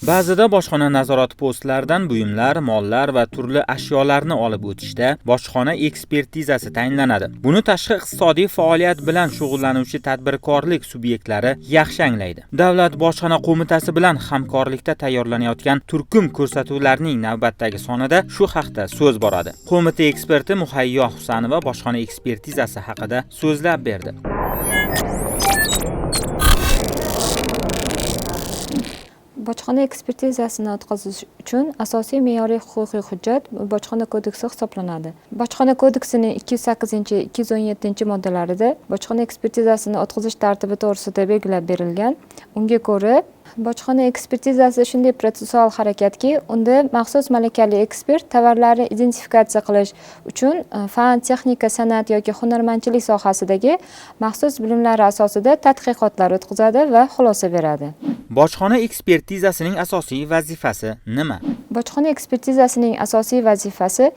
Ba'zida bojxona nazorat postlaridan buyumlar, mollar va turli ashyolarni olib o'tishda bojxona ekspertizasi tayinlanadi. Buni tashqi iqtisodiy faoliyat bilan shug'ullanuvchi tadbirkorlik subyektlari yaxshi anglaydi. Davlat bojxona qo'mitasi bilan hamkorlikda tayyorlanayotgan turkum ko'rsatuvlarning navbatdagi sonida shu haqda so'z boradi. Qo'mita eksperti Muhayyo Husanova bojxona ekspertizasi haqida so'zlab berdi. Bojxona ekspertizasini o'tkazish uchun asosiy me'yoriy huquqiy hujjat Bojxona kodeksi hisoblanadi. Bojxona kodeksining 208-217 moddalarida bojxona ekspertizasini o'tkazish tartibi to'g'risida belgilab berilgan. Unga ko'ra, bojxona ekspertizasi shunday protsessual harakatki, unda maxsus malakali ekspert tovarlarni identifikatsiya qilish uchun fan, texnika, san'at yoki hunarmandchilik sohasidagi maxsus bilimlari asosida tadqiqotlar o'tkazadi va xulosa beradi. Bojxona ekspertizasining asosiy vazifasi nima? Bojxona ekspertizasining asosiy vazifasi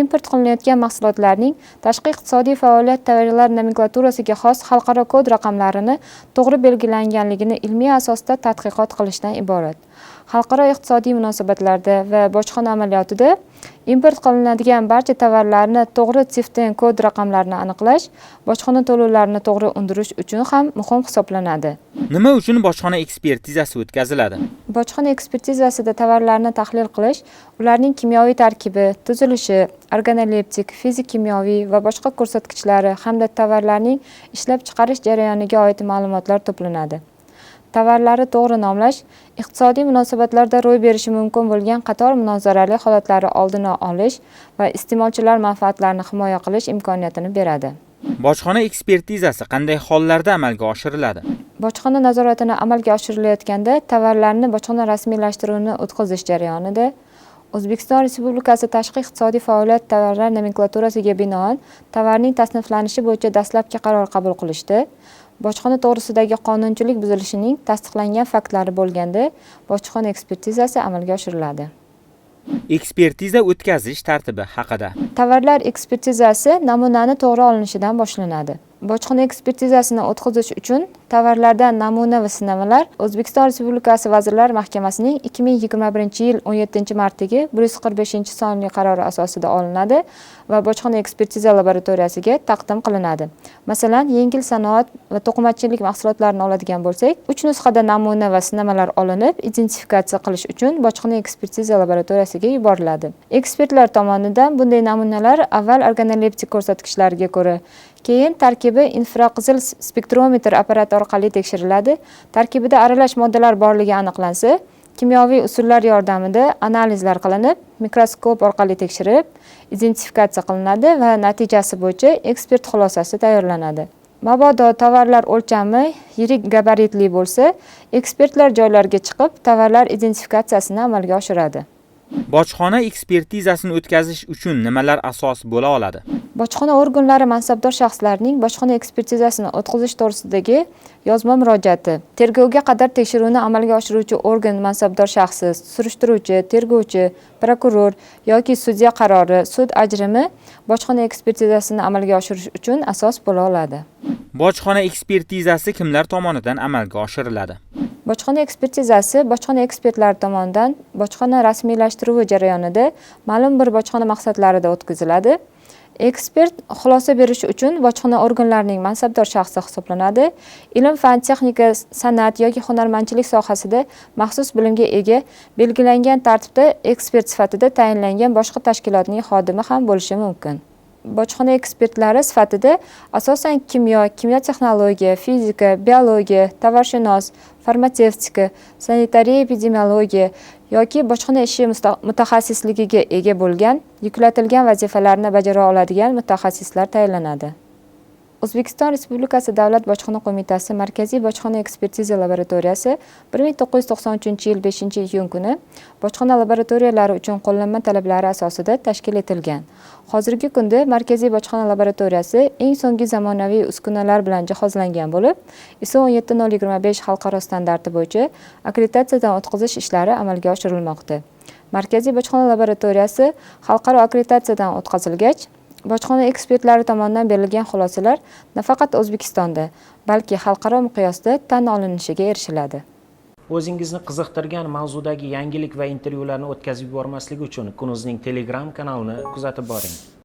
import qilinayotgan mahsulotlarning tashqi iqtisodiy faoliyat tovarlar nomenklaturasiga xos xalqaro kod raqamlarini to'g'ri belgilanganligini ilmiy asosda tadqiqot qilishdan iborat. Xalqaro iqtisodiy munosabatlarda va bojxona amaliyotida import qilinadigan barcha tovarlarni to'g'ri tsiften kod raqamlarini aniqlash, bojxona to'lovlarini to'g'ri undirish uchun ham muhim hisoblanadi. Nima uchun bojxona ekspertizasi o'tkaziladi? Bojxona ekspertizasida tovarlarni tahlil qilish, ularning kimyoviy tarkibi, tuzilishi, organoleptik, fizik-kimyoviy va boshqa ko'rsatkichlari hamda tovarlarning ishlab chiqarish jarayoniga oid ma'lumotlar to'planadi. Tovarlarni to'g'ri nomlash, iqtisodiy munosabatlarda ro'y berishi mumkin bo'lgan qator munozarali holatlarni oldini olish va iste'molchilar manfaatlarini himoya qilish imkoniyatini beradi. Bojxona ekspertizasi qanday hollarda amalga oshiriladi? Bojxona nazoratini amalga oshirilayotganda tovarlarni bojxona rasmiylashtiruvini o'tkazish jarayonida O'zbekiston Respublikasi tashqi iqtisodiy faoliyat tovarlar nomenklaturasiga binoan tovarning tasniflanishi bo'yicha dastlabki qaror qabul qilishda, bojxona to'g'risidagi qonunchilik buzilishining tasdiqlangan faktlari bo'lganda bojxona ekspertizasi amalga oshiriladi. Ekspertiza o'tkazish tartibi haqida. Tovarlar ekspertizasi namunani to'g'ri olinishidan boshlanadi. Bojxona ekspertizasini o'tkazish uchun tovarlardan namuna va sinamalar O'zbekiston Respublikasi Vazirlar Mahkamasining 2021-yil 17-martdagi 145-sonli qarori asosida olinadi va bojxona ekspertiza laboratoriyasiga taqdim qilinadi. Masalan, yengil sanoat va to'qimachilik mahsulotlarini oladigan bo'lsak, 3 nusxada namuna va sinamalar olinib, identifikatsiya qilish uchun bojxona ekspertiza laboratoriyasiga yuboriladi. Ekspertlar tomonidan bunday namunalar avval organoleptik ko'rsatkichlariga ko'ra, keyin tarkibi infraqizil spektrometr apparati orqali tekshiriladi. Tarkibida aralash moddalar borligi aniqlansa, kimyoviy usullar yordamida analizlar qilinib, mikroskop orqali tekshirib, identifikatsiya qilinadi va natijasi bo'yicha ekspert xulosasi tayyorlanadi. Mabodo tovarlar o'lchami yirik gabaritli bo'lsa, ekspertlar joylarga chiqib, tovarlar identifikatsiyasini amalga oshiradi. Bojxona ekspertizasini o'tkazish uchun nimalar asos bo'la oladi? Bojxona organlari mansabdor shaxslarning bojxona ekspertizasini o'tkazish to'g'risidagi yozma murojaati, tergovga qadar tekshiruvni amalga oshiruvchi organ mansabdor shaxsi, surishtiruvchi, tergovchi, prokuror yoki sudya qarori, sud ajrimi bojxona ekspertizasini amalga oshirish uchun asos bo'la oladi. Bojxona ekspertizasi kimlar tomonidan amalga oshiriladi? Bojxona ekspertizasi bojxona ekspertlari tomonidan bojxona rasmiylashtiruvi jarayonida ma'lum bir bojxona maqsadlarida o'tkaziladi. Ekspert xulosa berish uchun bojxona organlarining mansabdor shaxsi hisoblanadi. Ilm, fan, texnika, san'at yoki hunarmandchilik sohasida maxsus bilimga ega, belgilangan tartibda ekspert sifatida tayinlangan boshqa tashkilotning xodimi ham bo'lishi mumkin. Bojxona ekspertlari sifatida asosan kimyo texnologiya, fizika, biologiya, tovarshunos, farmatsevtika, sanitariya, epidemiologiya yoki bojxona ishi mutaxassisligiga ega bo'lgan, yuklatilgan vazifalarni bajara oladigan mutaxassislar tayinlanadi. O'zbekiston Respublikasi Davlat bojxona qo'mitasi Markaziy bojxona ekspertiza laboratoriyasi 1993-yil 5-iyun kuni bojxona laboratoriyalari uchun qo'llanma talablari asosida tashkil etilgan. Hozirgi kunda Markaziy bojxona laboratoriyasi eng so'nggi zamonaviy uskunalar bilan jihozlangan bo'lib, ISO 17025 xalqaro standarti bo'yicha akkreditatsiyadan o'tkazish ishlari amalga oshirilmoqda. Markaziy bojxona laboratoriyasi xalqaro akkreditatsiyadan o'tkazilgach, bojxona ekspertlari tomonidan berilgan xulosalar nafaqat O'zbekistonda, balki xalqaro miqyosda tan olinishiga erishiladi. O'zingizni qiziqtirgan mavzudagi yangilik va intervyularni o'tkazib yubormaslik uchun Kunuzning Telegram kanalini kuzatib boring.